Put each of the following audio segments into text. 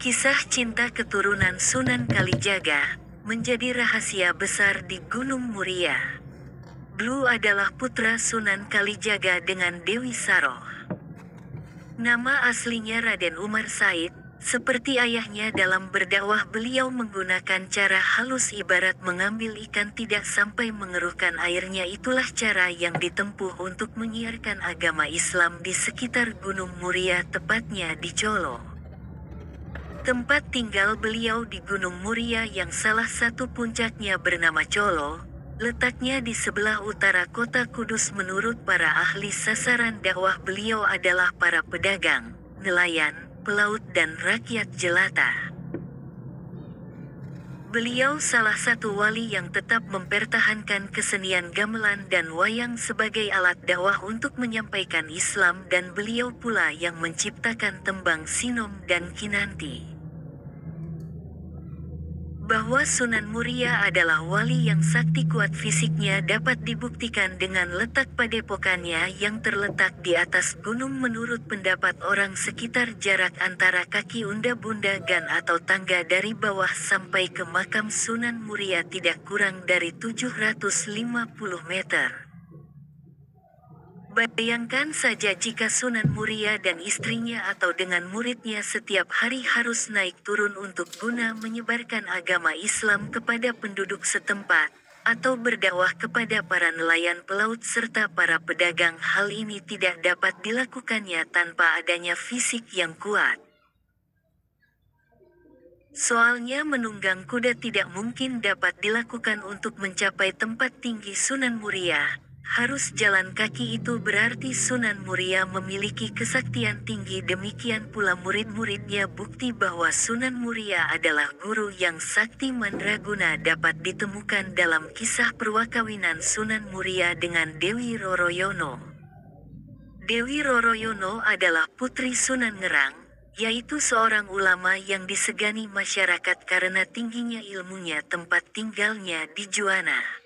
Kisah cinta keturunan Sunan Kalijaga menjadi rahasia besar di Gunung Muria. Blue adalah putra Sunan Kalijaga dengan Dewi Saroh. Nama aslinya Raden Umar Said. Seperti ayahnya dalam berdakwah, beliau menggunakan cara halus ibarat mengambil ikan tidak sampai mengeruhkan airnya. Itulah cara yang ditempuh untuk menyiarkan agama Islam di sekitar Gunung Muria, tepatnya di Colo. Tempat tinggal beliau di Gunung Muria yang salah satu puncaknya bernama Colo, letaknya di sebelah utara kota Kudus. Menurut para ahli, sasaran dakwah beliau adalah para pedagang, nelayan, pelaut dan rakyat jelata. Beliau salah satu wali yang tetap mempertahankan kesenian gamelan dan wayang sebagai alat dakwah untuk menyampaikan Islam, dan beliau pula yang menciptakan tembang Sinom dan Kinanti. Bahwa Sunan Muria adalah wali yang sakti kuat fisiknya dapat dibuktikan dengan letak padepokannya yang terletak di atas gunung. Menurut pendapat orang sekitar, jarak antara kaki unda-bunda gan atau tangga dari bawah sampai ke makam Sunan Muria tidak kurang dari 750 meter. Bayangkan saja jika Sunan Muria dan istrinya atau dengan muridnya setiap hari harus naik turun untuk guna menyebarkan agama Islam kepada penduduk setempat, atau berdakwah kepada para nelayan, pelaut serta para pedagang. Hal ini tidak dapat dilakukannya tanpa adanya fisik yang kuat. Soalnya menunggang kuda tidak mungkin dapat dilakukan untuk mencapai tempat tinggi Sunan Muria. Harus jalan kaki. Itu berarti Sunan Muria memiliki kesaktian tinggi. Demikian pula murid-muridnya. Bukti bahwa Sunan Muria adalah guru yang sakti mandraguna dapat ditemukan dalam kisah perwakawinan Sunan Muria dengan Dewi Roroyono. Dewi Roroyono adalah putri Sunan Ngerang, yaitu seorang ulama yang disegani masyarakat karena tingginya ilmunya. Tempat tinggalnya di Juwana.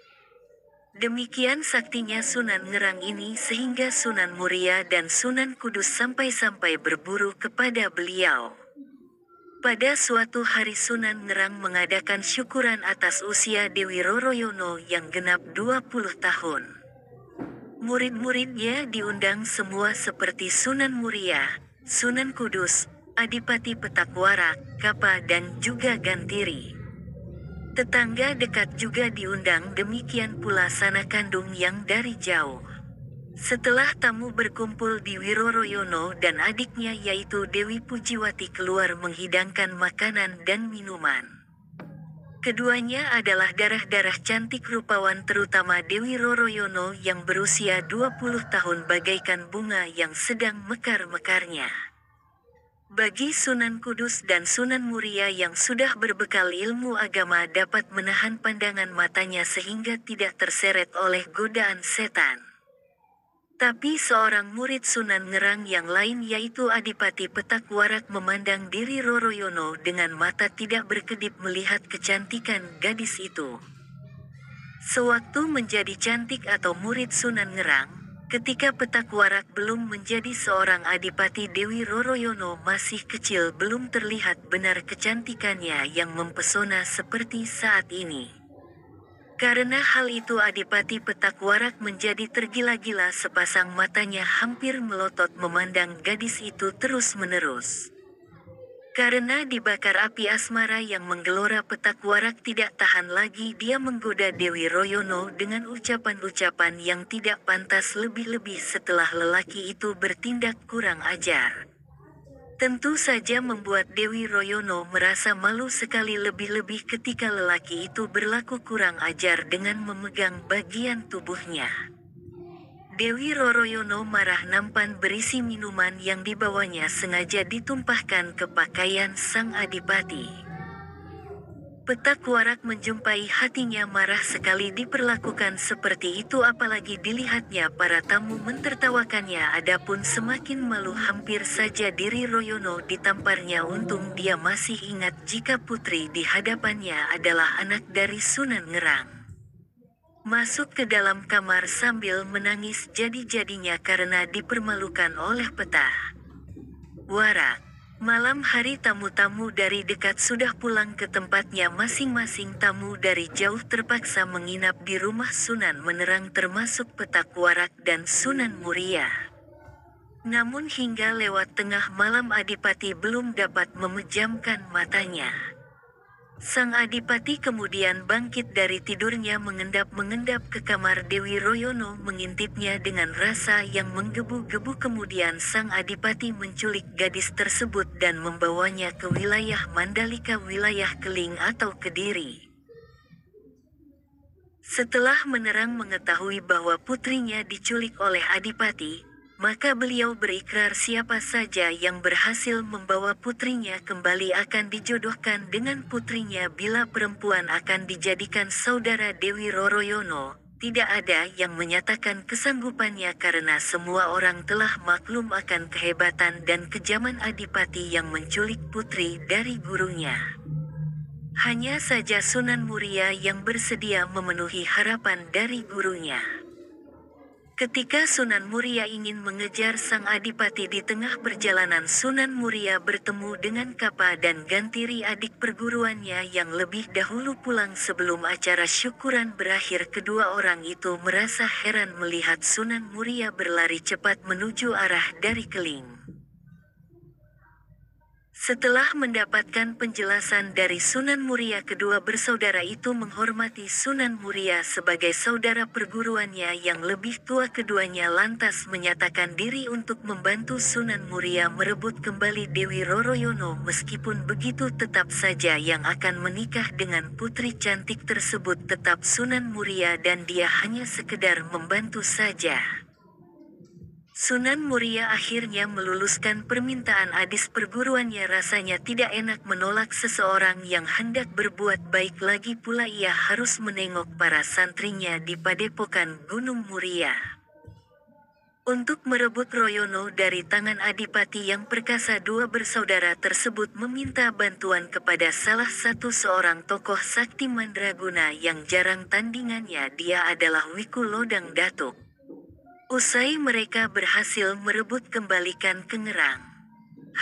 Demikian saktinya Sunan Ngerang ini sehingga Sunan Muria dan Sunan Kudus sampai-sampai berburu kepada beliau. Pada suatu hari Sunan Ngerang mengadakan syukuran atas usia Dewi Roroyono yang genap 20 tahun. Murid-muridnya diundang semua seperti Sunan Muria, Sunan Kudus, Adipati Petak Warak, Kapa dan juga Gantiri. Tetangga dekat juga diundang, demikian pula sanak kandung yang dari jauh. Setelah tamu berkumpul, Dewi Roroyono dan adiknya yaitu Dewi Pujiwati keluar menghidangkan makanan dan minuman. Keduanya adalah darah-darah cantik rupawan, terutama Dewi Roroyono yang berusia 20 tahun bagaikan bunga yang sedang mekar-mekarnya. Bagi Sunan Kudus dan Sunan Muria yang sudah berbekal ilmu agama dapat menahan pandangan matanya sehingga tidak terseret oleh godaan setan. Tapi seorang murid Sunan Ngerang yang lain yaitu Adipati Petak Warak memandang Dewi Roroyono dengan mata tidak berkedip melihat kecantikan gadis itu. Sewaktu menjadi cantik atau murid Sunan Ngerang, ketika Petak Warak belum menjadi seorang adipati, Dewi Roroyono masih kecil, belum terlihat benar kecantikannya yang mempesona seperti saat ini. Karena hal itu Adipati Petak Warak menjadi tergila-gila, sepasang matanya hampir melotot memandang gadis itu terus-menerus. Karena dibakar api asmara yang menggelora, Petak Warak tidak tahan lagi. Dia menggoda Dewi Roroyono dengan ucapan-ucapan yang tidak pantas, lebih-lebih setelah lelaki itu bertindak kurang ajar. Tentu saja membuat Dewi Roroyono merasa malu sekali, lebih-lebih ketika lelaki itu berlaku kurang ajar dengan memegang bagian tubuhnya. Dewi Roroyono marah. Nampan berisi minuman yang dibawanya sengaja ditumpahkan ke pakaian sang adipati. Petak Warak menjumpai hatinya marah sekali diperlakukan seperti itu, apalagi dilihatnya para tamu mentertawakannya. Adapun semakin malu hampir saja diri Royono ditamparnya. Untung dia masih ingat jika putri di hadapannya adalah anak dari Sunan Ngerang. Masuk ke dalam kamar sambil menangis jadi-jadinya karena dipermalukan oleh Petak Warak. Malam hari tamu-tamu dari dekat sudah pulang ke tempatnya masing-masing. Tamu dari jauh terpaksa menginap di rumah Sunan Menerang termasuk Petak Warak dan Sunan Muria. Namun hingga lewat tengah malam Adipati belum dapat memejamkan matanya. Sang Adipati kemudian bangkit dari tidurnya mengendap-mengendap ke kamar Dewi Royono mengintipnya dengan rasa yang menggebu-gebu. Kemudian Sang Adipati menculik gadis tersebut dan membawanya ke wilayah Mandalika, wilayah Keling atau Kediri. Setelah Menerang mengetahui bahwa putrinya diculik oleh Adipati, maka beliau berikrar siapa saja yang berhasil membawa putrinya kembali akan dijodohkan dengan putrinya. Bila perempuan akan dijadikan saudara Dewi Roroyono, tidak ada yang menyatakan kesanggupannya karena semua orang telah maklum akan kehebatan dan kejaman Adipati yang menculik putri dari gurunya. Hanya saja Sunan Muria yang bersedia memenuhi harapan dari gurunya. Ketika Sunan Muria ingin mengejar Sang Adipati di tengah perjalanan, Sunan Muria bertemu dengan Kapa dan Gantiri, adik perguruannya yang lebih dahulu pulang sebelum acara syukuran berakhir. Kedua orang itu merasa heran melihat Sunan Muria berlari cepat menuju arah dari Keling. Setelah mendapatkan penjelasan dari Sunan Muria, kedua bersaudara itu menghormati Sunan Muria sebagai saudara perguruannya yang lebih tua. Keduanya lantas menyatakan diri untuk membantu Sunan Muria merebut kembali Dewi Roroyono. Meskipun begitu, tetap saja yang akan menikah dengan putri cantik tersebut tetap Sunan Muria dan dia hanya sekedar membantu saja. Sunan Muria akhirnya meluluskan permintaan adik perguruannya. Rasanya tidak enak menolak seseorang yang hendak berbuat baik, lagi pula ia harus menengok para santrinya di padepokan Gunung Muria. Untuk merebut Royono dari tangan Adipati yang perkasa, dua bersaudara tersebut meminta bantuan kepada salah satu seorang tokoh sakti mandraguna yang jarang tandingannya, dia adalah Wiku Lodang Datuk. Usai mereka berhasil merebut kembalikan ke Ngerang.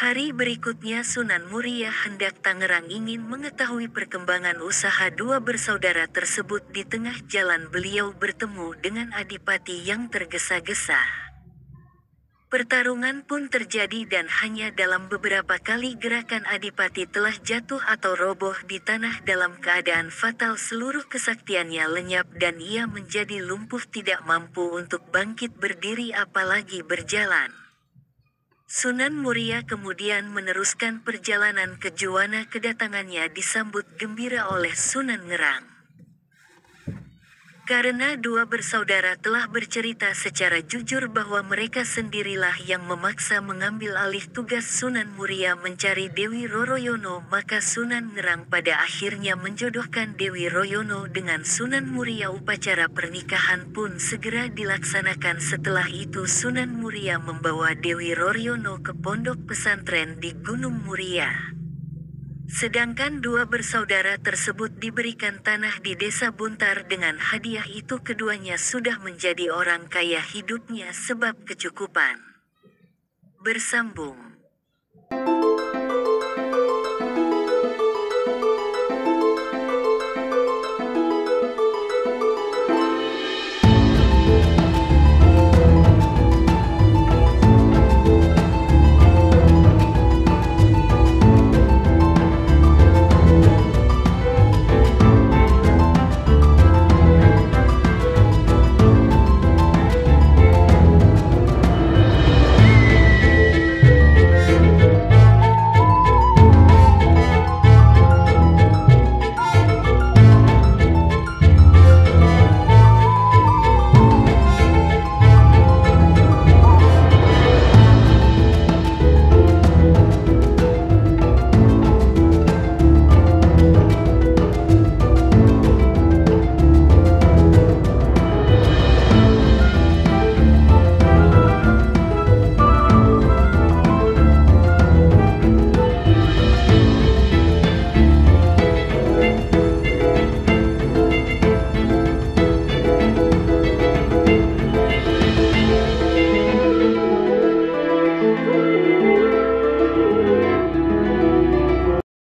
Hari berikutnya Sunan Muria hendak Tangerang ingin mengetahui perkembangan usaha dua bersaudara tersebut. Di tengah jalan beliau bertemu dengan Adipati yang tergesa-gesa. Pertarungan pun terjadi dan hanya dalam beberapa kali gerakan Adipati telah jatuh atau roboh di tanah dalam keadaan fatal. Seluruh kesaktiannya lenyap dan ia menjadi lumpuh, tidak mampu untuk bangkit berdiri apalagi berjalan. Sunan Muria kemudian meneruskan perjalanan ke Juwana. Kedatangannya disambut gembira oleh Sunan Ngerang. Karena dua bersaudara telah bercerita secara jujur bahwa mereka sendirilah yang memaksa mengambil alih tugas Sunan Muria mencari Dewi Roroyono, maka Sunan Ngerang pada akhirnya menjodohkan Dewi Royono dengan Sunan Muria. Upacara pernikahan pun segera dilaksanakan. Setelah itu Sunan Muria membawa Dewi Roroyono ke pondok pesantren di Gunung Muria. Sedangkan dua bersaudara tersebut diberikan tanah di desa Buntar. Dengan hadiah itu keduanya sudah menjadi orang kaya hidupnya sebab kecukupan. Bersambung.